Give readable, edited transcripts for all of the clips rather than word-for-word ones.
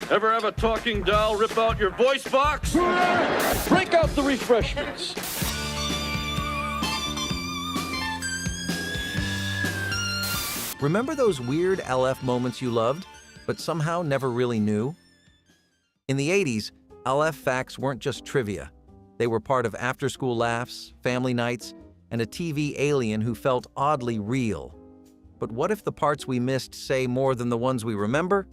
Ever have a talking doll rip out your voice box? Break out the refreshments. Remember those weird ALF moments you loved, but somehow never really knew? In the 80s, ALF facts weren't just trivia. They were part of after-school laughs, family nights, and a TV alien who felt oddly real. But what if the parts we missed say more than the ones we remember?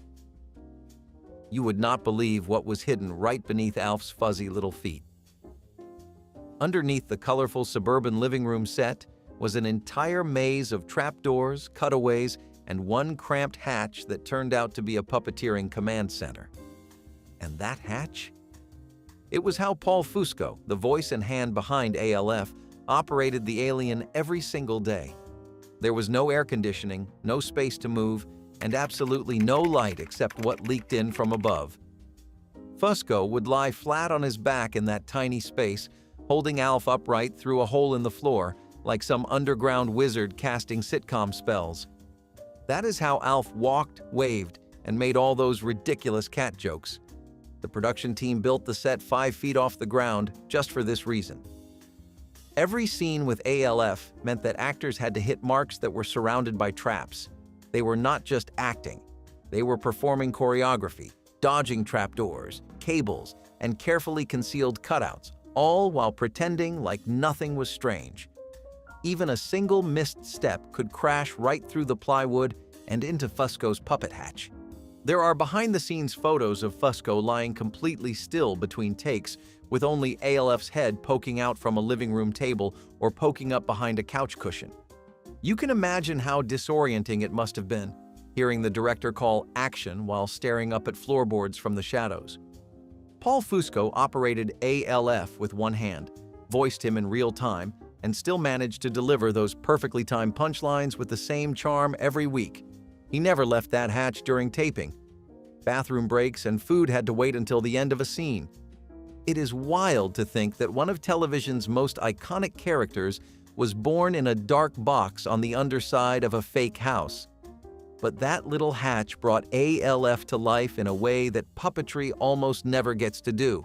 You would not believe what was hidden right beneath Alf's fuzzy little feet. Underneath the colorful suburban living room set was an entire maze of trapdoors, cutaways, and one cramped hatch that turned out to be a puppeteering command center. And that hatch? It was how Paul Fusco, the voice and hand behind ALF, operated the alien every single day. There was no air conditioning, no space to move, and absolutely no light except what leaked in from above. Fusco would lie flat on his back in that tiny space, holding Alf upright through a hole in the floor, like some underground wizard casting sitcom spells. That is how Alf walked, waved, and made all those ridiculous cat jokes. The production team built the set 5 feet off the ground just for this reason. Every scene with ALF meant that actors had to hit marks that were surrounded by traps. They were not just acting. They were performing choreography, dodging trapdoors, cables, and carefully concealed cutouts, all while pretending like nothing was strange. Even a single missed step could crash right through the plywood and into Fusco's puppet hatch. There are behind-the-scenes photos of Fusco lying completely still between takes, with only ALF's head poking out from a living room table or poking up behind a couch cushion. You can imagine how disorienting it must have been, hearing the director call action while staring up at floorboards from the shadows. Paul Fusco operated ALF with one hand, voiced him in real time, and still managed to deliver those perfectly timed punchlines with the same charm every week. He never left that hatch during taping. Bathroom breaks and food had to wait until the end of a scene. It is wild to think that one of television's most iconic characters was born in a dark box on the underside of a fake house. But that little hatch brought ALF to life in a way that puppetry almost never gets to do.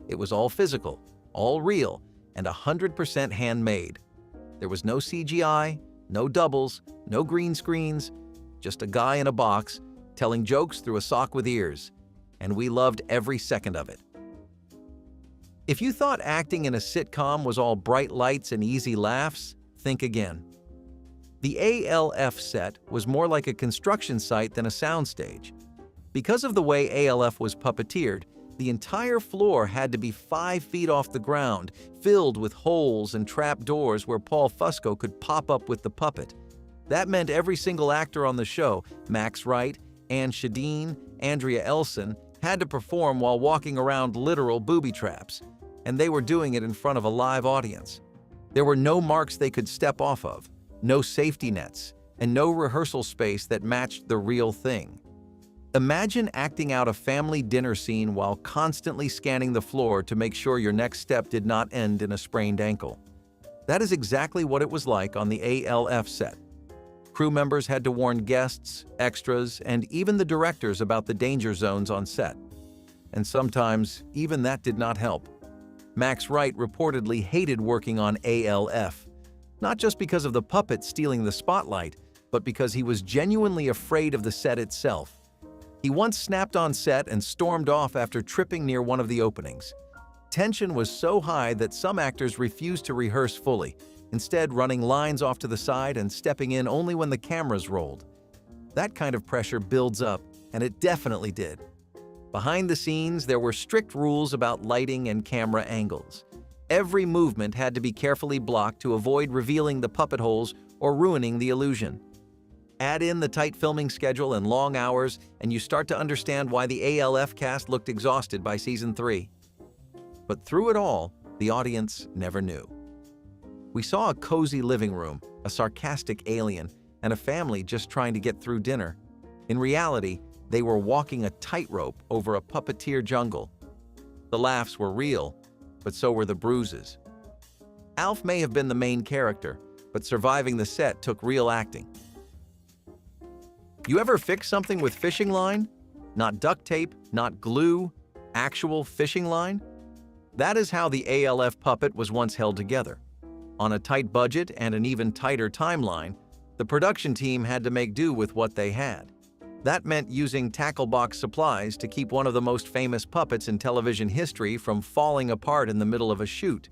It was all physical, all real, and 100% handmade. There was no CGI, no doubles, no green screens, just a guy in a box telling jokes through a sock with ears, and we loved every second of it. If you thought acting in a sitcom was all bright lights and easy laughs, think again. The ALF set was more like a construction site than a soundstage. Because of the way ALF was puppeteered, the entire floor had to be 5 feet off the ground, filled with holes and trap doors where Paul Fusco could pop up with the puppet. That meant every single actor on the show, Max Wright, Ann Shadeen, Andrea Elson, had to perform while walking around literal booby traps, and they were doing it in front of a live audience. There were no marks they could step off of, no safety nets, and no rehearsal space that matched the real thing. Imagine acting out a family dinner scene while constantly scanning the floor to make sure your next step did not end in a sprained ankle. That is exactly what it was like on the ALF set. Crew members had to warn guests, extras, and even the directors about the danger zones on set. And sometimes, even that did not help. Max Wright reportedly hated working on ALF, not just because of the puppet stealing the spotlight, but because he was genuinely afraid of the set itself. He once snapped on set and stormed off after tripping near one of the openings. Tension was so high that some actors refused to rehearse fully, instead running lines off to the side and stepping in only when the cameras rolled. That kind of pressure builds up, and it definitely did. Behind the scenes, there were strict rules about lighting and camera angles. Every movement had to be carefully blocked to avoid revealing the puppet holes or ruining the illusion. Add in the tight filming schedule and long hours, and you start to understand why the ALF cast looked exhausted by season 3. But through it all, the audience never knew. We saw a cozy living room, a sarcastic alien, and a family just trying to get through dinner. In reality, they were walking a tightrope over a puppeteer jungle. The laughs were real, but so were the bruises. Alf may have been the main character, but surviving the set took real acting. You ever fix something with fishing line? Not duct tape, not glue, actual fishing line? That is how the ALF puppet was once held together. On a tight budget and an even tighter timeline, the production team had to make do with what they had. That meant using tackle box supplies to keep one of the most famous puppets in television history from falling apart in the middle of a shoot.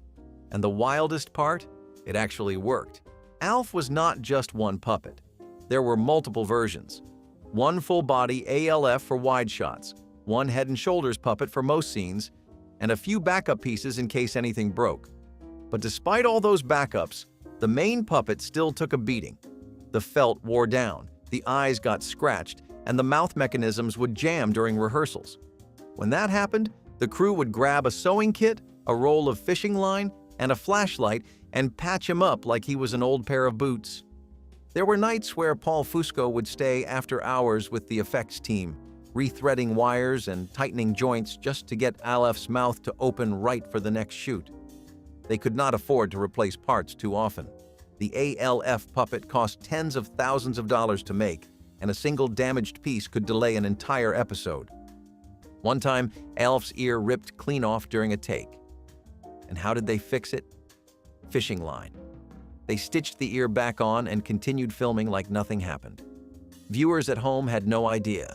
And the wildest part? It actually worked. ALF was not just one puppet. There were multiple versions. One full-body ALF for wide shots, one head and shoulders puppet for most scenes, and a few backup pieces in case anything broke. But despite all those backups, the main puppet still took a beating. The felt wore down, the eyes got scratched, and the mouth mechanisms would jam during rehearsals. When that happened, the crew would grab a sewing kit, a roll of fishing line, and a flashlight and patch him up like he was an old pair of boots. There were nights where Paul Fusco would stay after hours with the effects team, rethreading wires and tightening joints just to get ALF's mouth to open right for the next shoot. They could not afford to replace parts too often. The ALF puppet cost tens of thousands of dollars to make, and a single damaged piece could delay an entire episode. One time, ALF's ear ripped clean off during a take. And how did they fix it? Fishing line. They stitched the ear back on and continued filming like nothing happened. Viewers at home had no idea.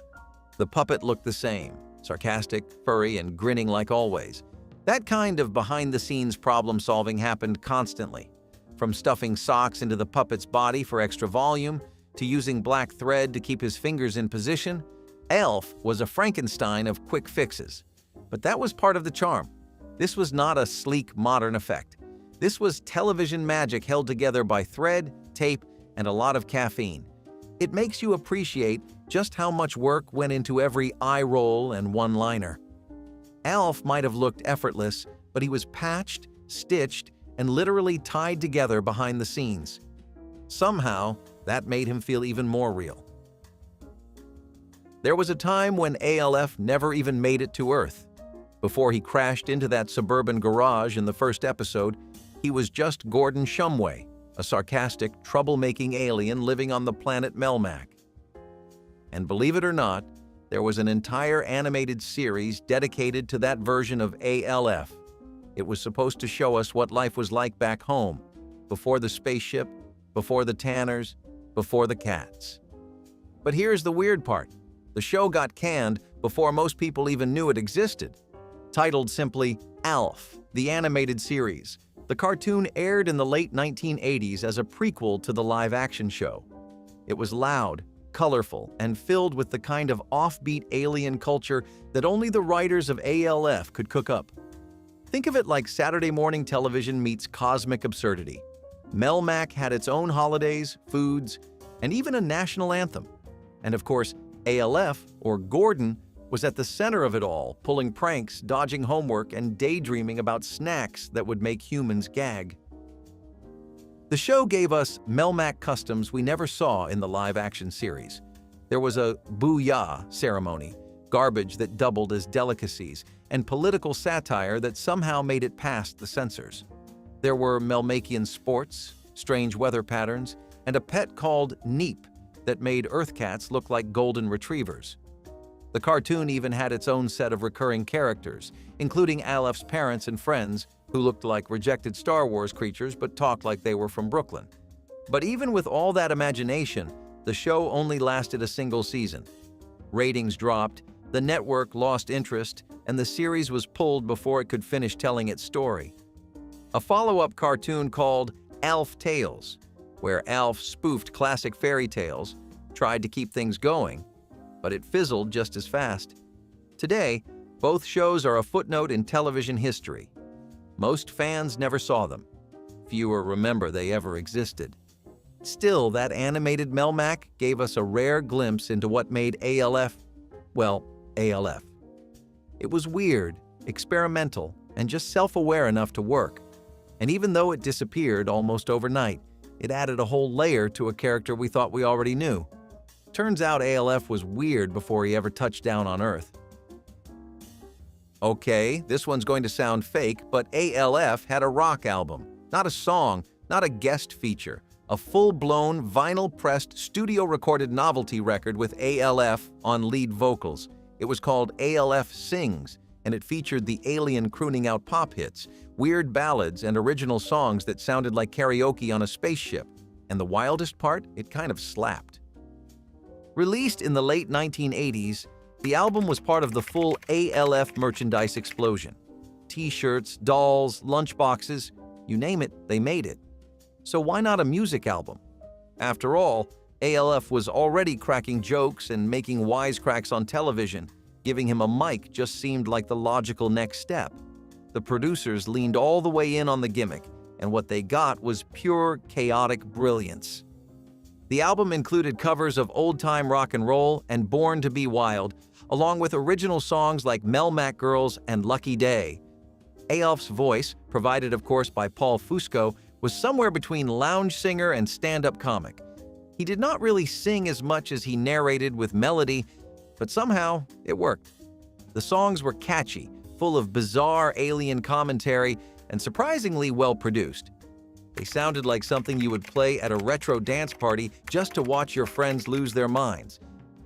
The puppet looked the same, sarcastic, furry, and grinning like always. That kind of behind-the-scenes problem-solving happened constantly. From stuffing socks into the puppet's body for extra volume, to using black thread to keep his fingers in position, ALF was a Frankenstein of quick fixes. But that was part of the charm. This was not a sleek, modern effect. This was television magic held together by thread, tape, and a lot of caffeine. It makes you appreciate just how much work went into every eye roll and one-liner. ALF might have looked effortless, but he was patched, stitched, and literally tied together behind the scenes. Somehow, that made him feel even more real. There was a time when ALF never even made it to Earth. Before he crashed into that suburban garage in the first episode, he was just Gordon Shumway, a sarcastic, troublemaking alien living on the planet Melmac. And believe it or not, there was an entire animated series dedicated to that version of ALF. It was supposed to show us what life was like back home, before the spaceship, before the Tanners, before the cats. But here's the weird part. The show got canned before most people even knew it existed. Titled simply ALF, the animated series, the cartoon aired in the late 1980s as a prequel to the live-action show. It was loud, colorful, and filled with the kind of offbeat alien culture that only the writers of ALF could cook up. Think of it like Saturday morning television meets cosmic absurdity. Melmac had its own holidays, foods, and even a national anthem. And of course, ALF, or Gordon, was at the center of it all, pulling pranks, dodging homework, and daydreaming about snacks that would make humans gag. The show gave us Melmac customs we never saw in the live-action series. There was a booyah ceremony, garbage that doubled as delicacies, and political satire that somehow made it past the censors. There were Melmacian sports, strange weather patterns, and a pet called Neep that made Earth cats look like golden retrievers. The cartoon even had its own set of recurring characters, including ALF's parents and friends, who looked like rejected Star Wars creatures but talked like they were from Brooklyn. But even with all that imagination, the show only lasted a single season. Ratings dropped, the network lost interest, and the series was pulled before it could finish telling its story. A follow-up cartoon called ALF Tales, where ALF spoofed classic fairy tales, tried to keep things going, but it fizzled just as fast. Today, both shows are a footnote in television history. Most fans never saw them. Fewer remember they ever existed. Still, that animated Melmac gave us a rare glimpse into what made ALF, well, ALF. It was weird, experimental, and just self-aware enough to work. And even though it disappeared almost overnight, it added a whole layer to a character we thought we already knew. Turns out ALF was weird before he ever touched down on Earth. Okay, this one's going to sound fake, but ALF had a rock album. Not a song, not a guest feature. A full-blown, vinyl-pressed, studio-recorded novelty record with ALF on lead vocals. It was called ALF Sings, and it featured the alien crooning out pop hits, weird ballads, and original songs that sounded like karaoke on a spaceship. And the wildest part, it kind of slapped. Released in the late 1980s, the album was part of the full ALF merchandise explosion. T-shirts, dolls, lunchboxes, you name it, they made it. So why not a music album? After all, ALF was already cracking jokes and making wisecracks on television. Giving him a mic just seemed like the logical next step. The producers leaned all the way in on the gimmick, and what they got was pure, chaotic brilliance. The album included covers of old-time rock and roll and Born to Be Wild, along with original songs like Melmac Girls and Lucky Day. ALF's voice, provided of course by Paul Fusco, was somewhere between lounge singer and stand-up comic. He did not really sing as much as he narrated with melody, but somehow it worked. The songs were catchy, full of bizarre alien commentary, and surprisingly well-produced. They sounded like something you would play at a retro dance party just to watch your friends lose their minds.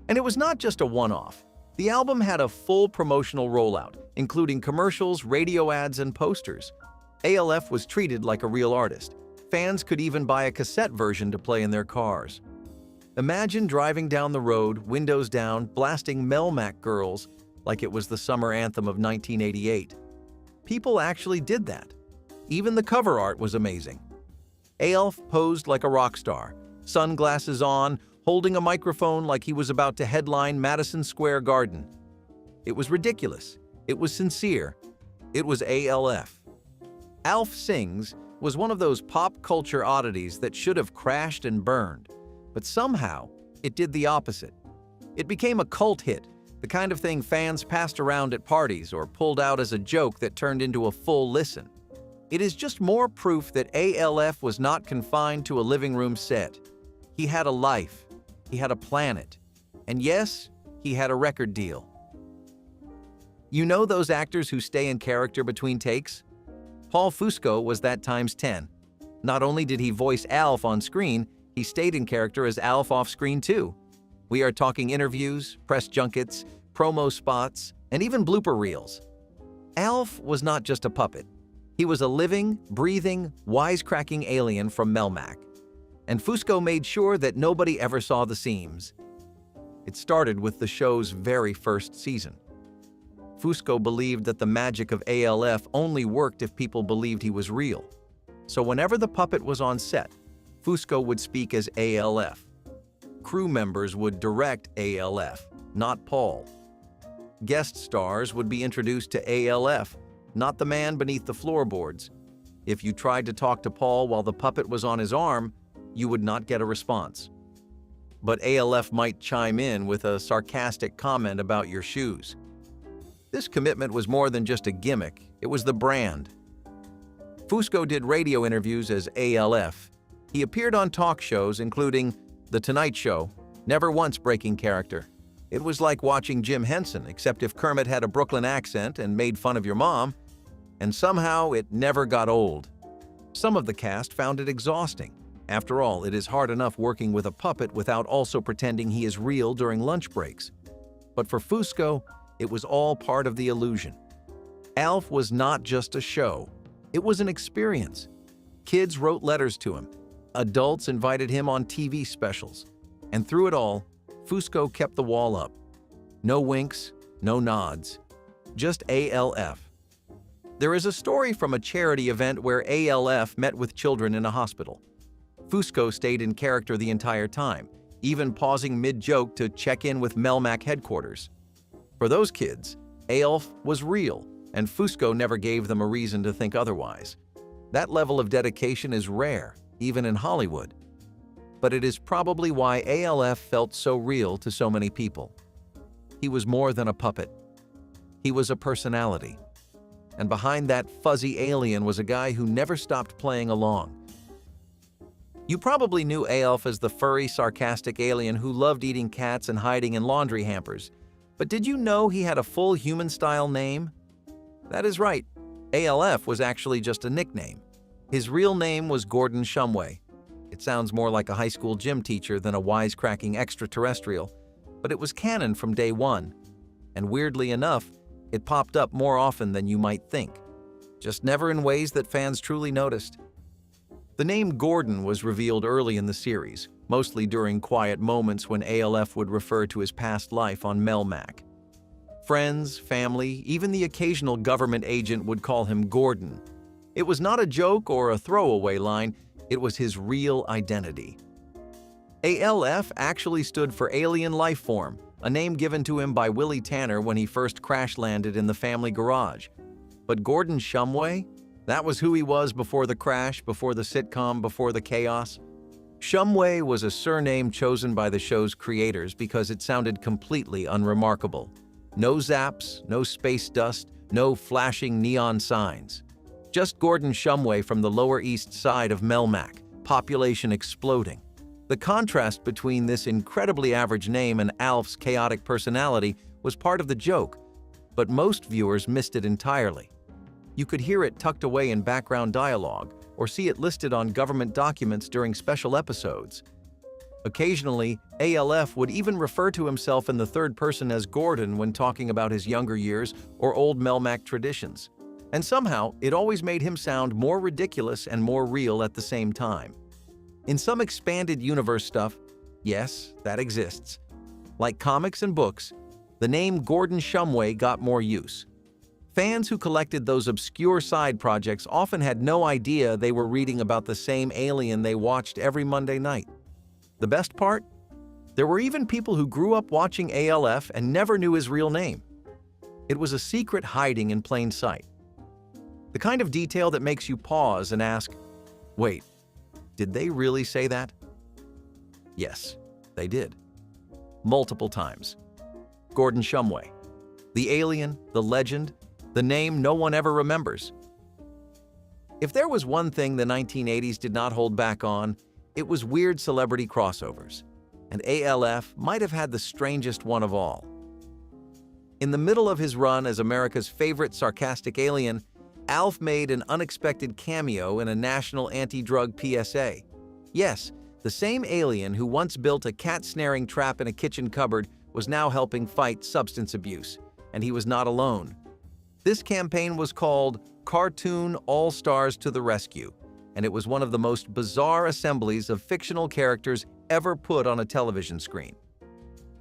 And it was not just a one-off. The album had a full promotional rollout, including commercials, radio ads, and posters. ALF was treated like a real artist. Fans could even buy a cassette version to play in their cars. Imagine driving down the road, windows down, blasting Melmac Girls like it was the summer anthem of 1988. People actually did that. Even the cover art was amazing. ALF posed like a rock star, sunglasses on, holding a microphone like he was about to headline Madison Square Garden. It was ridiculous. It was sincere. It was ALF. ALF Sings was one of those pop culture oddities that should have crashed and burned, but somehow it did the opposite. It became a cult hit, the kind of thing fans passed around at parties or pulled out as a joke that turned into a full listen. It is just more proof that ALF was not confined to a living room set. He had a life, he had a planet, and yes, he had a record deal. You know those actors who stay in character between takes? Paul Fusco was that times 10. Not only did he voice ALF on screen, he stayed in character as ALF off screen too. We are talking interviews, press junkets, promo spots, and even blooper reels. ALF was not just a puppet. He was a living, breathing, wisecracking alien from Melmac. And Fusco made sure that nobody ever saw the seams. It started with the show's very first season. Fusco believed that the magic of ALF only worked if people believed he was real. So whenever the puppet was on set, Fusco would speak as ALF. Crew members would direct ALF, not Paul. Guest stars would be introduced to ALF, not the man beneath the floorboards. If you tried to talk to Paul while the puppet was on his arm, you would not get a response. But ALF might chime in with a sarcastic comment about your shoes. This commitment was more than just a gimmick, it was the brand. Fusco did radio interviews as ALF. He appeared on talk shows including The Tonight Show, never once breaking character. It was like watching Jim Henson, except if Kermit had a Brooklyn accent and made fun of your mom, and somehow it never got old. Some of the cast found it exhausting. After all, it is hard enough working with a puppet without also pretending he is real during lunch breaks. But for Fusco, it was all part of the illusion. ALF was not just a show, it was an experience. Kids wrote letters to him. Adults invited him on TV specials. And through it all, Fusco kept the wall up. No winks, no nods. Just ALF. There is a story from a charity event where ALF met with children in a hospital. Fusco stayed in character the entire time, even pausing mid-joke to check in with Melmac headquarters. For those kids, ALF was real, and Fusco never gave them a reason to think otherwise. That level of dedication is rare, even in Hollywood. But it is probably why ALF felt so real to so many people. He was more than a puppet. He was a personality. And behind that fuzzy alien was a guy who never stopped playing along. You probably knew ALF as the furry, sarcastic alien who loved eating cats and hiding in laundry hampers. But did you know he had a full human-style name? That is right. ALF was actually just a nickname. His real name was Gordon Shumway. It sounds more like a high school gym teacher than a wisecracking extraterrestrial, but it was canon from day one. And weirdly enough, it popped up more often than you might think, just never in ways that fans truly noticed. The name Gordon was revealed early in the series, mostly during quiet moments when ALF would refer to his past life on Melmac. Friends, family, even the occasional government agent would call him Gordon. It was not a joke or a throwaway line, it was his real identity. ALF actually stood for Alien Life Form, a name given to him by Willie Tanner when he first crash-landed in the family garage. But Gordon Shumway? That was who he was before the crash, before the sitcom, before the chaos. Shumway was a surname chosen by the show's creators because it sounded completely unremarkable. No zaps, no space dust, no flashing neon signs. Just Gordon Shumway from the Lower East Side of Melmac, population exploding. The contrast between this incredibly average name and ALF's chaotic personality was part of the joke, but most viewers missed it entirely. You could hear it tucked away in background dialogue or see it listed on government documents during special episodes. Occasionally, ALF would even refer to himself in the third person as Gordon when talking about his younger years or old Melmac traditions. And somehow, it always made him sound more ridiculous and more real at the same time. In some expanded universe stuff, yes, that exists. Like comics and books, the name Gordon Shumway got more use. Fans who collected those obscure side projects often had no idea they were reading about the same alien they watched every Monday night. The best part? There were even people who grew up watching ALF and never knew his real name. It was a secret hiding in plain sight. The kind of detail that makes you pause and ask, wait, did they really say that? Yes, they did. Multiple times. Gordon Shumway. The alien, the legend, the name no one ever remembers. If there was one thing the 1980s did not hold back on, it was weird celebrity crossovers. And ALF might have had the strangest one of all. In the middle of his run as America's favorite sarcastic alien, ALF made an unexpected cameo in a national anti-drug PSA. Yes, the same alien who once built a cat-snaring trap in a kitchen cupboard was now helping fight substance abuse, and he was not alone. This campaign was called Cartoon All-Stars to the Rescue, and it was one of the most bizarre assemblies of fictional characters ever put on a television screen.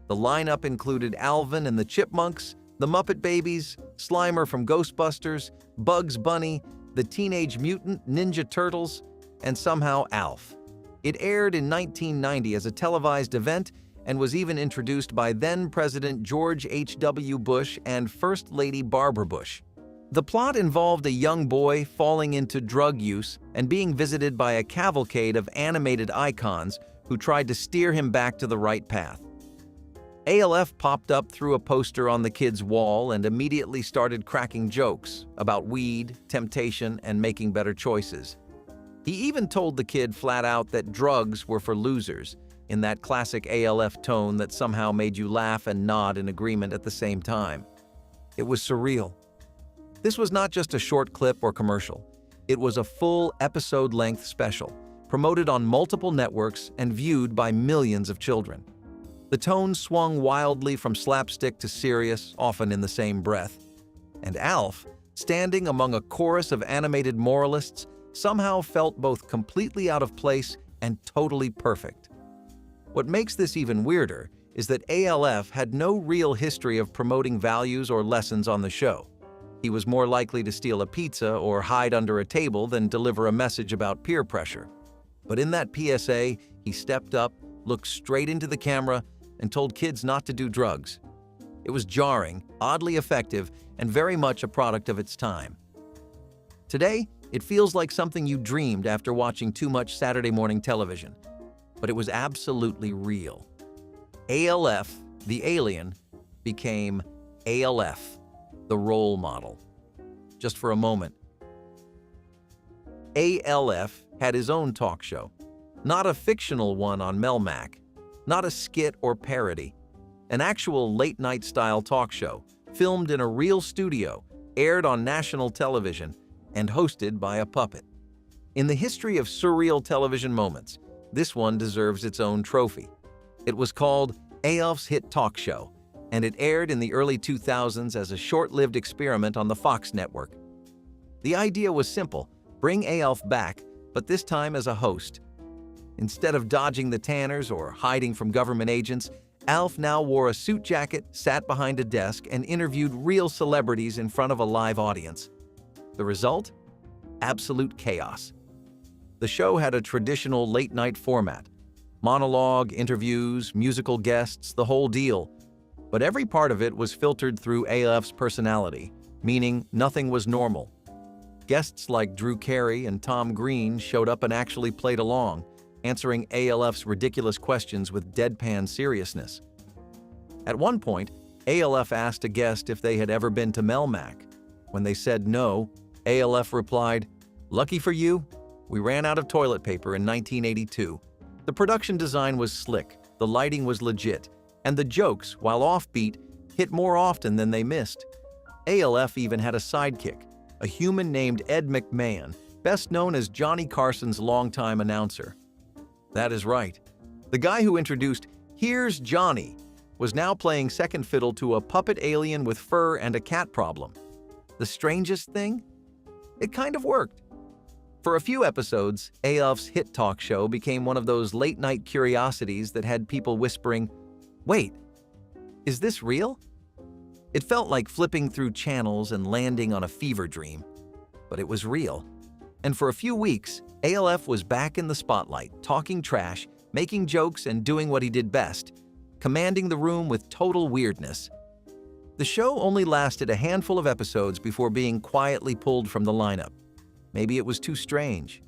The lineup included Alvin and the Chipmunks, the Muppet Babies, Slimer from Ghostbusters, Bugs Bunny, the Teenage Mutant Ninja Turtles, and somehow ALF. It aired in 1990 as a televised event and was even introduced by then-President George H.W. Bush and First Lady Barbara Bush. The plot involved a young boy falling into drug use and being visited by a cavalcade of animated icons who tried to steer him back to the right path. ALF popped up through a poster on the kid's wall and immediately started cracking jokes about weed, temptation, and making better choices. He even told the kid flat out that drugs were for losers, in that classic ALF tone that somehow made you laugh and nod in agreement at the same time. It was surreal. This was not just a short clip or commercial. It was a full episode-length special, promoted on multiple networks and viewed by millions of children. The tone swung wildly from slapstick to serious, often in the same breath. And ALF, standing among a chorus of animated moralists, somehow felt both completely out of place and totally perfect. What makes this even weirder is that ALF had no real history of promoting values or lessons on the show. He was more likely to steal a pizza or hide under a table than deliver a message about peer pressure. But in that PSA, he stepped up, looked straight into the camera, and told kids not to do drugs. It was jarring, oddly effective, and very much a product of its time. Today, it feels like something you dreamed after watching too much Saturday morning television. But it was absolutely real. ALF, the alien, became ALF, the role model. Just for a moment. ALF had his own talk show, not a fictional one on Melmac, not a skit or parody, an actual late-night style talk show, filmed in a real studio, aired on national television, and hosted by a puppet. In the history of surreal television moments, this one deserves its own trophy. It was called ALF's Hit Talk Show, and it aired in the early 2000s as a short-lived experiment on the Fox network. The idea was simple: bring ALF back, but this time as a host. Instead of dodging the Tanners or hiding from government agents, ALF now wore a suit jacket, sat behind a desk, and interviewed real celebrities in front of a live audience. The result? Absolute chaos. The show had a traditional late-night format: monologue, interviews, musical guests, the whole deal. But every part of it was filtered through ALF's personality, meaning nothing was normal. Guests like Drew Carey and Tom Green showed up and actually played along, answering ALF's ridiculous questions with deadpan seriousness. At one point, ALF asked a guest if they had ever been to Melmac. When they said no, ALF replied, "Lucky for you, we ran out of toilet paper in 1982. The production design was slick, the lighting was legit, and the jokes, while offbeat, hit more often than they missed." ALF even had a sidekick, a human named Ed McMahon, best known as Johnny Carson's longtime announcer. That is right. The guy who introduced "Here's Johnny" was now playing second fiddle to a puppet alien with fur and a cat problem. The strangest thing? It kind of worked. For a few episodes, ALF's hit talk show became one of those late-night curiosities that had people whispering, "Wait, is this real?" It felt like flipping through channels and landing on a fever dream. But it was real. And for a few weeks, ALF was back in the spotlight, talking trash, making jokes, and doing what he did best: commanding the room with total weirdness. The show only lasted a handful of episodes before being quietly pulled from the lineup. Maybe it was too strange.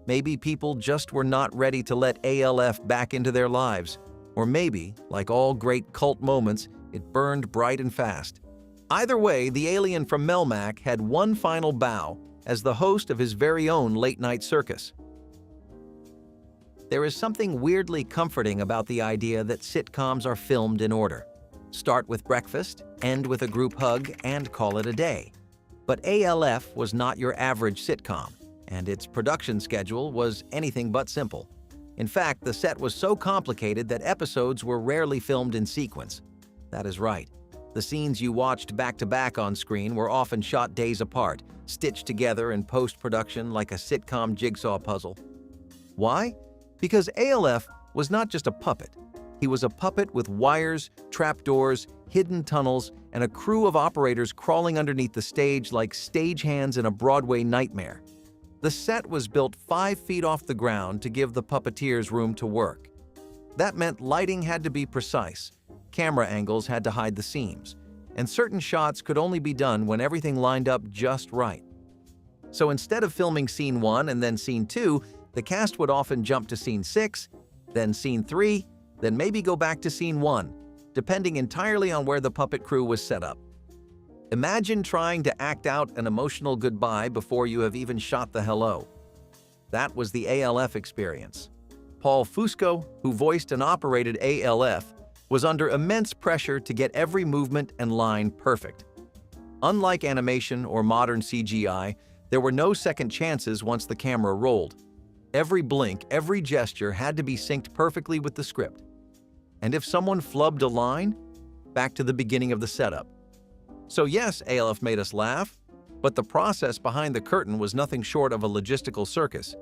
Maybe people just were not ready to let ALF back into their lives. Or maybe, like all great cult moments, it burned bright and fast. Either way, the alien from Melmac had one final bow as the host of his very own late-night circus. There is something weirdly comforting about the idea that sitcoms are filmed in order. Start with breakfast, end with a group hug, and call it a day. But ALF was not your average sitcom, and its production schedule was anything but simple. In fact, the set was so complicated that episodes were rarely filmed in sequence. That is right. The scenes you watched back-to-back on screen were often shot days apart, stitched together in post-production like a sitcom jigsaw puzzle. Why? Because ALF was not just a puppet. He was a puppet with wires, trapdoors, hidden tunnels, and a crew of operators crawling underneath the stage like stagehands in a Broadway nightmare. The set was built 5 feet off the ground to give the puppeteers room to work. That meant lighting had to be precise, camera angles had to hide the seams, and certain shots could only be done when everything lined up just right. So instead of filming scene 1 and then scene 2, the cast would often jump to scene 6, then scene 3, then maybe go back to scene 1, depending entirely on where the puppet crew was set up. Imagine trying to act out an emotional goodbye before you have even shot the hello. That was the ALF experience. Paul Fusco, who voiced and operated ALF, was under immense pressure to get every movement and line perfect. Unlike animation or modern CGI, there were no second chances once the camera rolled. Every blink, every gesture had to be synced perfectly with the script. And if someone flubbed a line, back to the beginning of the setup. So yes, ALF made us laugh, but the process behind the curtain was nothing short of a logistical circus.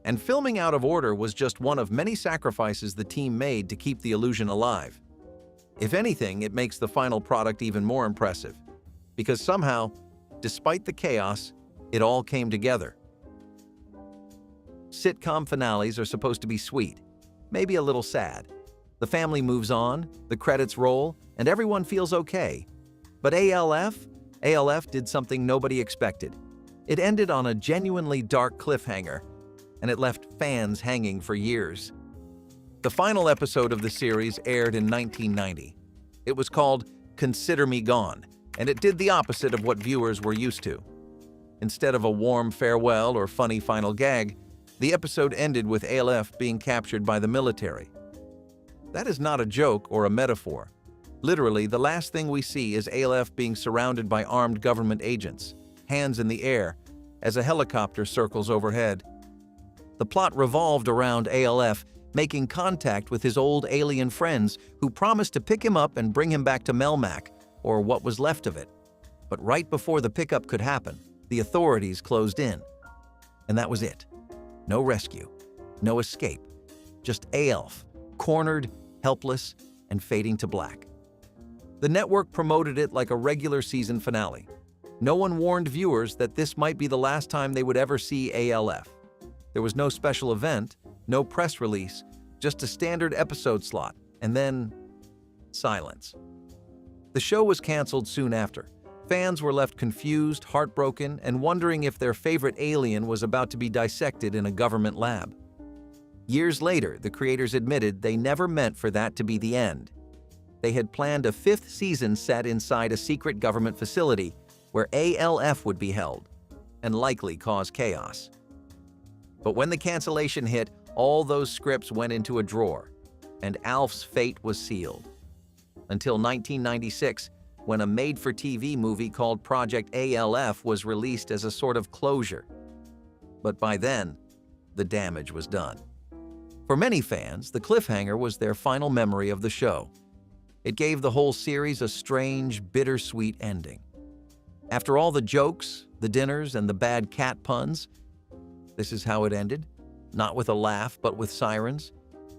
And filming out of order was just one of many sacrifices the team made to keep the illusion alive. If anything, it makes the final product even more impressive, because somehow, despite the chaos, it all came together. Sitcom finales are supposed to be sweet, maybe a little sad. The family moves on, the credits roll, and everyone feels okay. But ALF did something nobody expected. It ended on a genuinely dark cliffhanger, and it left fans hanging for years. The final episode of the series aired in 1990. It was called Consider Me Gone, and it did the opposite of what viewers were used to. Instead of a warm farewell or funny final gag, the episode ended with ALF being captured by the military. That is not a joke or a metaphor. Literally, the last thing we see is ALF being surrounded by armed government agents, hands in the air, as a helicopter circles overhead. The plot revolved around ALF making contact with his old alien friends who promised to pick him up and bring him back to Melmac, or what was left of it. But right before the pickup could happen, the authorities closed in. And that was it. No rescue, no escape, just ALF, cornered, helpless, and fading to black. The network promoted it like a regular season finale. No one warned viewers that this might be the last time they would ever see ALF. There was no special event, no press release, just a standard episode slot, and then silence. The show was canceled soon after. Fans were left confused, heartbroken, and wondering if their favorite alien was about to be dissected in a government lab. Years later, the creators admitted they never meant for that to be the end. They had planned a 5th season set inside a secret government facility where ALF would be held, and likely cause chaos. But when the cancellation hit, all those scripts went into a drawer, and ALF's fate was sealed. Until 1996, when a made-for-TV movie called Project ALF was released as a sort of closure. But by then, the damage was done. For many fans, the cliffhanger was their final memory of the show. It gave the whole series a strange, bittersweet ending. After all the jokes, the dinners, and the bad cat puns, this is how it ended. Not with a laugh, but with sirens.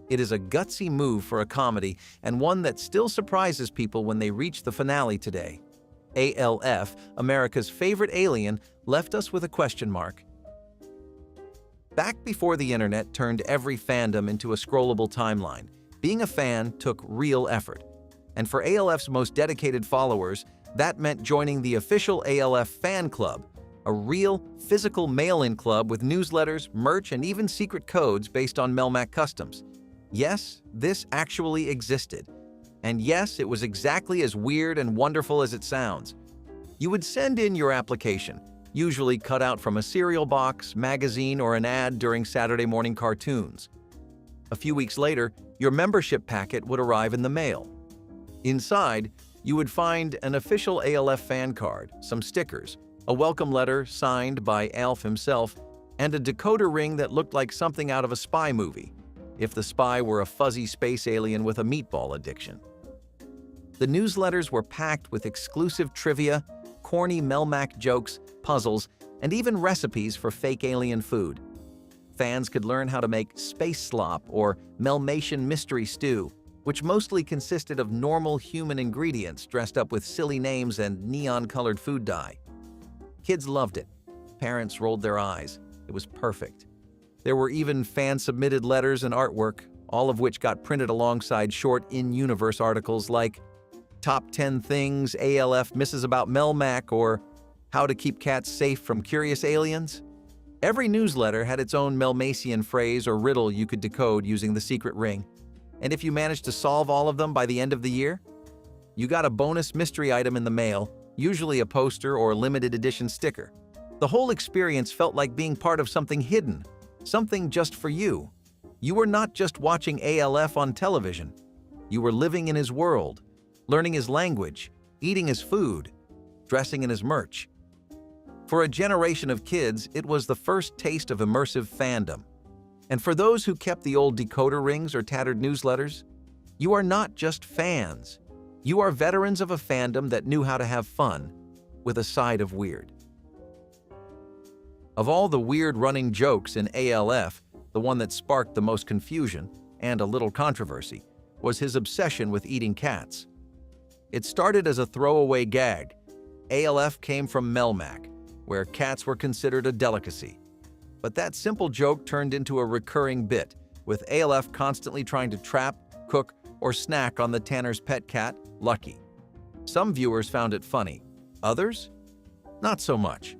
It is a gutsy move for a comedy, and one that still surprises people when they reach the finale today. ALF, America's favorite alien, left us with a question mark. Back before the internet turned every fandom into a scrollable timeline, being a fan took real effort. And for ALF's most dedicated followers, that meant joining the official ALF fan club, a real, physical mail-in club with newsletters, merch, and even secret codes based on Melmac customs. Yes, this actually existed. And yes, it was exactly as weird and wonderful as it sounds. You would send in your application, usually cut out from a cereal box, magazine, or an ad during Saturday morning cartoons. A few weeks later, your membership packet would arrive in the mail. Inside, you would find an official ALF fan card, some stickers, a welcome letter signed by ALF himself, and a decoder ring that looked like something out of a spy movie, if the spy were a fuzzy space alien with a meatball addiction. The newsletters were packed with exclusive trivia, corny Melmac jokes, puzzles, and even recipes for fake alien food. Fans could learn how to make space slop or Melmatian mystery stew, which mostly consisted of normal human ingredients dressed up with silly names and neon-colored food dye. Kids loved it. Parents rolled their eyes. It was perfect. There were even fan-submitted letters and artwork, all of which got printed alongside short in-universe articles like Top 10 Things ALF Misses About Melmac or How to Keep Cats Safe from Curious Aliens. Every newsletter had its own Melmacian phrase or riddle you could decode using the secret ring. And if you managed to solve all of them by the end of the year, you got a bonus mystery item in the mail, usually a poster or limited edition sticker. The whole experience felt like being part of something hidden, something just for you. You were not just watching ALF on television. You were living in his world, learning his language, eating his food, dressing in his merch. For a generation of kids, it was the first taste of immersive fandom. And for those who kept the old decoder rings or tattered newsletters, you are not just fans. You are veterans of a fandom that knew how to have fun, with a side of weird. Of all the weird running jokes in ALF, the one that sparked the most confusion and a little controversy was his obsession with eating cats. It started as a throwaway gag. ALF came from Melmac, where cats were considered a delicacy. But that simple joke turned into a recurring bit, with ALF constantly trying to trap, cook, or snack on the Tanner's pet cat, Lucky. Some viewers found it funny. Others? Not so much.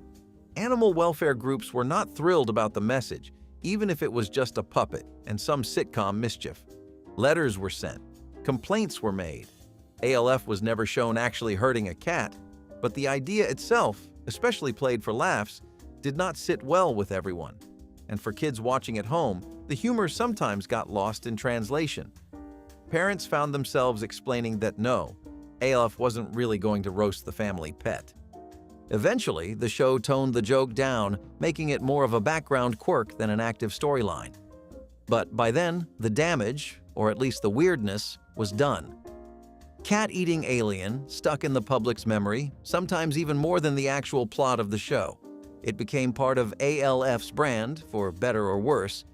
Animal welfare groups were not thrilled about the message, even if it was just a puppet and some sitcom mischief. Letters were sent. Complaints were made. ALF was never shown actually hurting a cat, but the idea itself, especially played for laughs, did not sit well with everyone. And for kids watching at home, the humor sometimes got lost in translation. Parents found themselves explaining that no, ALF wasn't really going to roast the family pet. Eventually, the show toned the joke down, making it more of a background quirk than an active storyline. But by then, the damage, or at least the weirdness, was done. Cat-eating alien stuck in the public's memory, sometimes even more than the actual plot of the show. It became part of ALF's brand, for better or worse.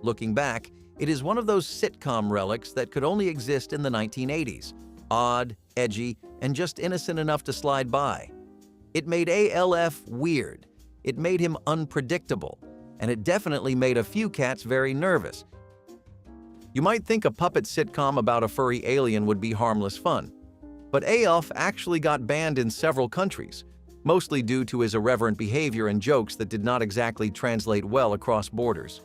Looking back, it is one of those sitcom relics that could only exist in the 1980s. Odd, edgy, and just innocent enough to slide by. It made ALF weird. It made him unpredictable. And it definitely made a few cats very nervous. You might think a puppet sitcom about a furry alien would be harmless fun. But ALF actually got banned in several countries, mostly due to his irreverent behavior and jokes that did not exactly translate well across borders.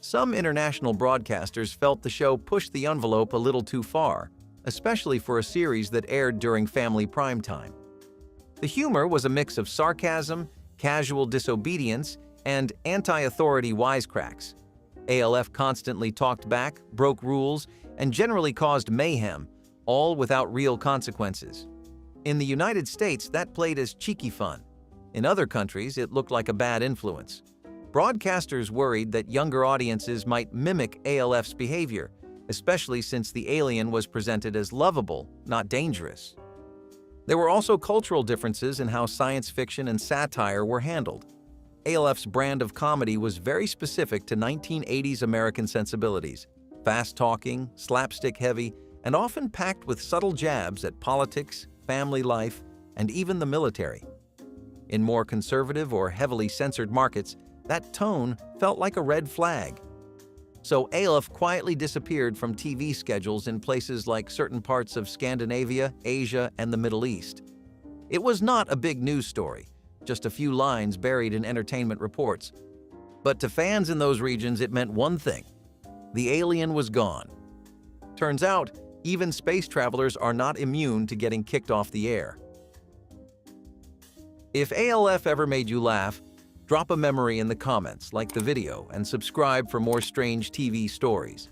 Some international broadcasters felt the show pushed the envelope a little too far, especially for a series that aired during family primetime. The humor was a mix of sarcasm, casual disobedience, and anti-authority wisecracks. ALF constantly talked back, broke rules, and generally caused mayhem, all without real consequences. In the United States, that played as cheeky fun. In other countries, it looked like a bad influence. Broadcasters worried that younger audiences might mimic ALF's behavior, especially since the alien was presented as lovable, not dangerous. There were also cultural differences in how science fiction and satire were handled. ALF's brand of comedy was very specific to 1980s American sensibilities, fast-talking, slapstick-heavy, and often packed with subtle jabs at politics, family life, and even the military. In more conservative or heavily censored markets, that tone felt like a red flag. So ALF quietly disappeared from TV schedules in places like certain parts of Scandinavia, Asia, and the Middle East. It was not a big news story, just a few lines buried in entertainment reports. But to fans in those regions, it meant one thing: the alien was gone. Turns out, even space travelers are not immune to getting kicked off the air. If ALF ever made you laugh, drop a memory in the comments, like the video, and subscribe for more strange TV stories.